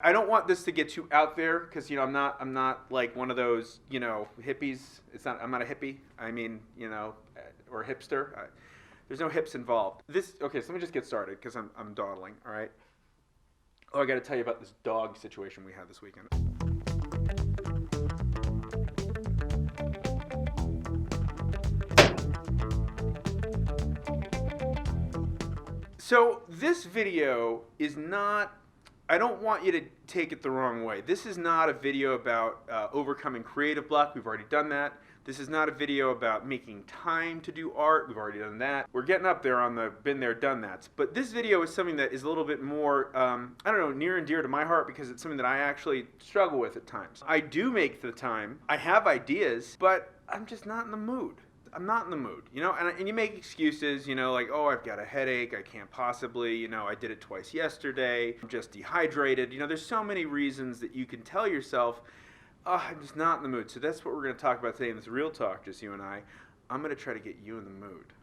I don't want this to get too out there because I'm not like one of those hippies. I'm not a hippie. I mean or hipster. There's no hips involved. Okay. So let me just get started because I'm dawdling. All right. Oh, I got to tell you about this dog situation we had this weekend. So this video is not, I don't want you to take it the wrong way. This is not a video about overcoming creative block. We've already done that. This is not a video about making time to do art. We've already done that. We're getting up there on the been there, done that. But this video is something that is a little bit more, I don't know, near and dear to my heart because it's something that I actually struggle with at times. I do make the time. I have ideas, but I'm just not in the mood. I'm not in the mood, and you make excuses, like, oh, I've got a headache, I can't possibly, I did it twice yesterday, I'm just dehydrated. There's so many reasons that you can tell yourself, oh, I'm just not in the mood. So that's what we're going to talk about today in this real talk, just you and I. I'm going to try to get you in the mood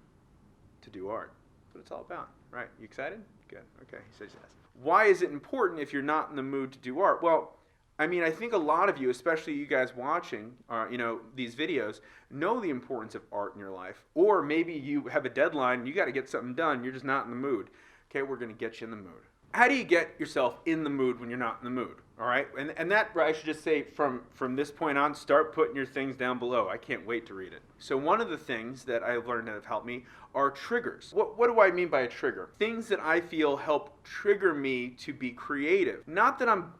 to do art. That's what it's all about, right? You excited? Good. Okay, he says yes. Why is it important if you're not in the mood to do art? Well, I mean, I think a lot of you, especially you guys watching, these videos, know the importance of art in your life. Or maybe you have a deadline and you got to get something done. You're just not in the mood. Okay, we're going to get you in the mood. How do you get yourself in the mood when you're not in the mood? All right, and that I should just say from this point on, start putting your things down below. I can't wait to read it. So one of the things that I've learned that have helped me are triggers. What do I mean by a trigger? Things that I feel help trigger me to be creative. Not that I'm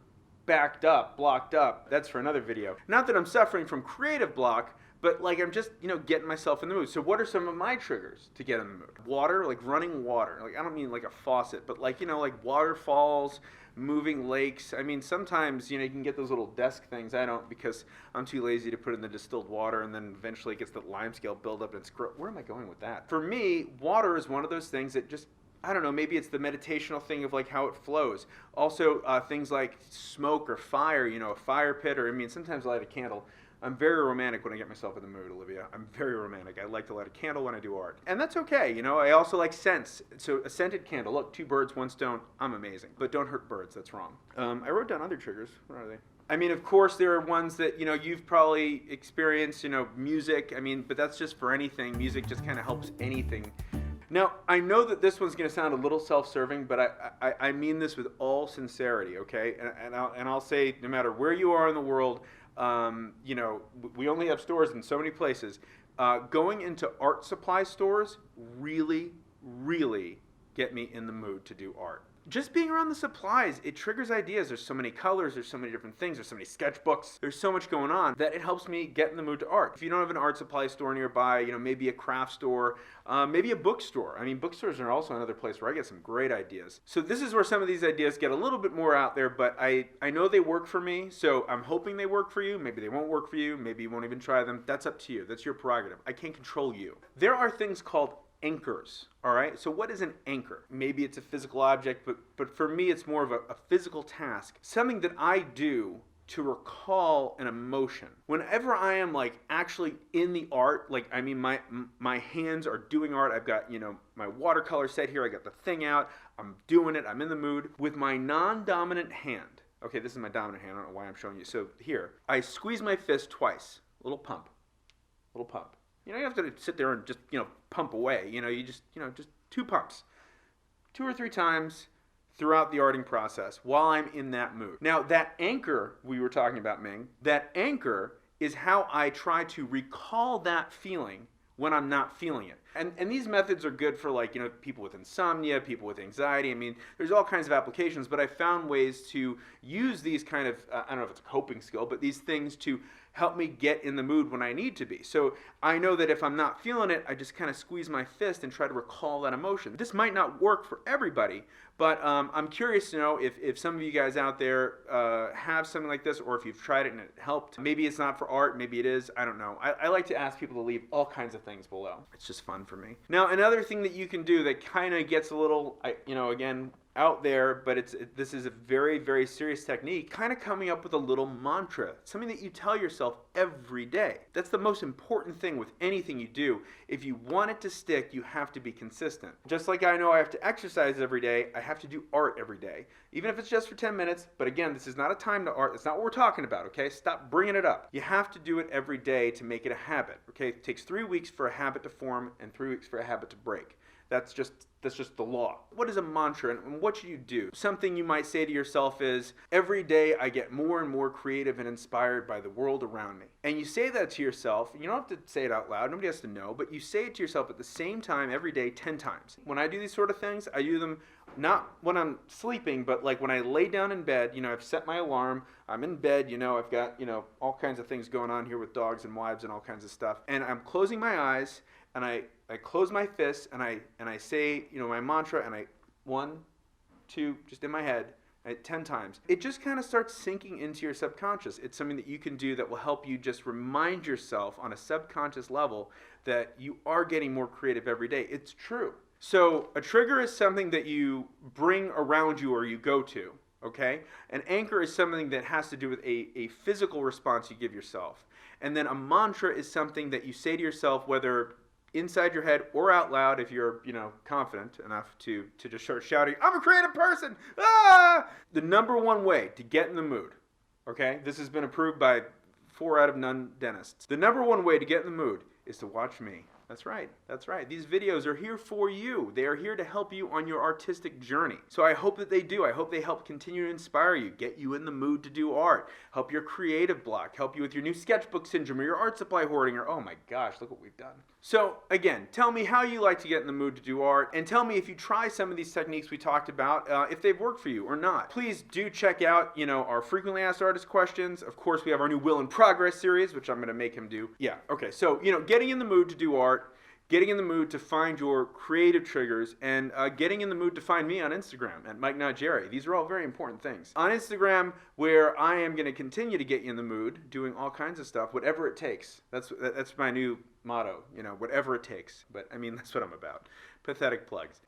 backed up, blocked up. That's for another video. Not that I'm suffering from creative block, but like I'm just, getting myself in the mood. So what are some of my triggers to get in the mood? Water, like running water. Like I don't mean like a faucet, but like, like waterfalls, moving lakes. I mean, sometimes, you can get those little desk things. I don't because I'm too lazy to put in the distilled water and then eventually it gets the limescale buildup and it's where am I going with that? For me, water is one of those things that just, I don't know, maybe it's the meditational thing of like how it flows. Also, things like smoke or fire, a fire pit, or sometimes I light a candle. I'm very romantic when I get myself in the mood, Olivia. I'm very romantic. I like to light a candle when I do art. And that's okay, I also like scents. So a scented candle, look, 2 birds, 1 stone, I'm amazing. But don't hurt birds, that's wrong. I wrote down other triggers. What are they? I mean, of course, there are ones that, you've probably experienced, music. But that's just for anything. Music just kind of helps anything. Now, I know that this one's going to sound a little self-serving, but I mean this with all sincerity, okay? And I'll say, no matter where you are in the world, we only have stores in so many places. Going into art supply stores really, really get me in the mood to do art. Just being around the supplies, it triggers ideas. There's so many colors, there's so many different things, there's so many sketchbooks, there's so much going on that it helps me get in the mood to art. If you don't have an art supply store nearby, maybe a craft store, maybe a bookstore. Bookstores are also another place where I get some great ideas. So this is where some of these ideas get a little bit more out there, but I know they work for me, so I'm hoping they work for you. Maybe they won't work for you, maybe you won't even try them. That's up to you. That's your prerogative. I can't control you. There are things called anchors, all right? So what is an anchor? Maybe it's a physical object, but for me it's more of a physical task, something that I do to recall an emotion. Whenever I am like actually in the art, like my hands are doing art, I've got, my watercolor set here, I got the thing out, I'm doing it, I'm in the mood. With my non-dominant hand, okay, this is my dominant hand, I don't know why I'm showing you. So here, I squeeze my fist twice, little pump, little pump. You have to sit there and just, pump away. You just 2 pumps. 2 or 3 times throughout the arting process while I'm in that mood. Now, that anchor we were talking about, Ming, that anchor is how I try to recall that feeling when I'm not feeling it. And these methods are good for like, people with insomnia, people with anxiety. There's all kinds of applications, but I found ways to use these kind of, I don't know if it's a coping skill, but these things to help me get in the mood when I need to be. So I know that if I'm not feeling it, I just kind of squeeze my fist and try to recall that emotion. This might not work for everybody, but I'm curious to know if some of you guys out there have something like this, or if you've tried it and it helped. Maybe it's not for art, maybe it is, I don't know. I like to ask people to leave all kinds of things below. It's just fun for me. Now, another thing that you can do that kind of gets a little, again, out there, but this is a very, very serious technique, kind of coming up with a little mantra, something that you tell yourself every day. That's the most important thing with anything you do. If you want it to stick, you have to be consistent. Just like I know I have to exercise every day, I have to do art every day, even if it's just for 10 minutes. But again, this is not a time to art. That's not what we're talking about, okay? Stop bringing it up. You have to do it every day to make it a habit, okay? It takes 3 weeks for a habit to form and 3 weeks for a habit to break. That's just the law. What is a mantra and what should you do? Something you might say to yourself is, every day I get more and more creative and inspired by the world around me. And you say that to yourself. You don't have to say it out loud. Nobody has to know. But you say it to yourself at the same time every day 10 times. When I do these sort of things, I do them not when I'm sleeping, but like when I lay down in bed. I've set my alarm. I'm in bed. I've got, all kinds of things going on here with dogs and wives and all kinds of stuff. And I'm closing my eyes and I close my fists and I say, my mantra, and 1, 2, just in my head, 10 times. It just kind of starts sinking into your subconscious. It's something that you can do that will help you just remind yourself on a subconscious level that you are getting more creative every day. It's true. So a trigger is something that you bring around you or you go to, okay? An anchor is something that has to do with a physical response you give yourself. And then a mantra is something that you say to yourself, whether inside your head or out loud, if you're, confident enough to just start shouting, I'm a creative person! Ah! The number one way to get in the mood, okay? This has been approved by 4 out of none dentists. The number one way to get in the mood is to watch me. That's right. That's right. These videos are here for you. They are here to help you on your artistic journey. So I hope that they do. I hope they help continue to inspire you, get you in the mood to do art, help your creative block, help you with your new sketchbook syndrome or your art supply hoarding, or oh my gosh, look what we've done. So again, tell me how you like to get in the mood to do art, and tell me if you try some of these techniques we talked about, if they've worked for you or not. Please do check out, our frequently asked artist questions. Of course, we have our new Will in Progress series, which I'm going to make him do. Yeah, okay. So, getting in the mood to do art, getting in the mood to find your creative triggers, and getting in the mood to find me on Instagram at Mike Not Jerry. These are all very important things. On Instagram, where I am going to continue to get you in the mood, doing all kinds of stuff, whatever it takes. That's my new motto, whatever it takes. But I mean, that's what I'm about. Pathetic plugs.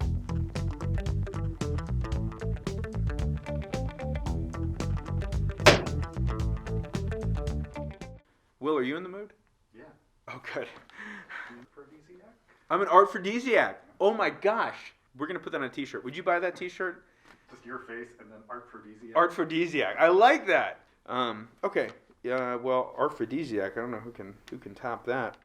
Will, are you in the mood? Yeah. Oh, good. Aphrodisiac? I'm an aphrodisiac. Oh my gosh. We're going to put that on a t-shirt. Would you buy that t-shirt? Just your face and then aphrodisiac. Aphrodisiac. I like that. Okay. Yeah, well, aphrodisiac. I don't know who can top that.